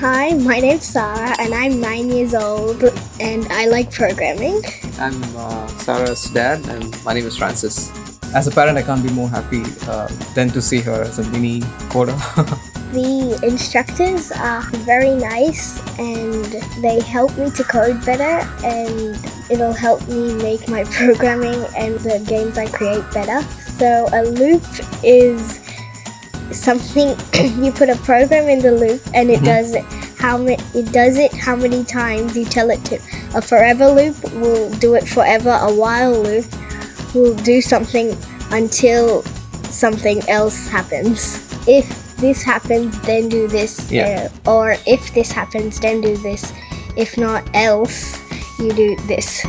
Hi, my name's Sarah and I'm 9 years old and I like programming. I'm Sarah's dad and my name is Francis. As a parent, I can't be more happy than to see her as a mini coder. The instructors are very nice and they help me to code better, and it'll help me make my programming and the games I create better. So a loop is something you put a program in the loop and it does it how many times you tell it to. A forever loop will do it forever. A while loop will do something until something else happens. If this happens, then do this. Or if this happens, then do this. If not else, you do this.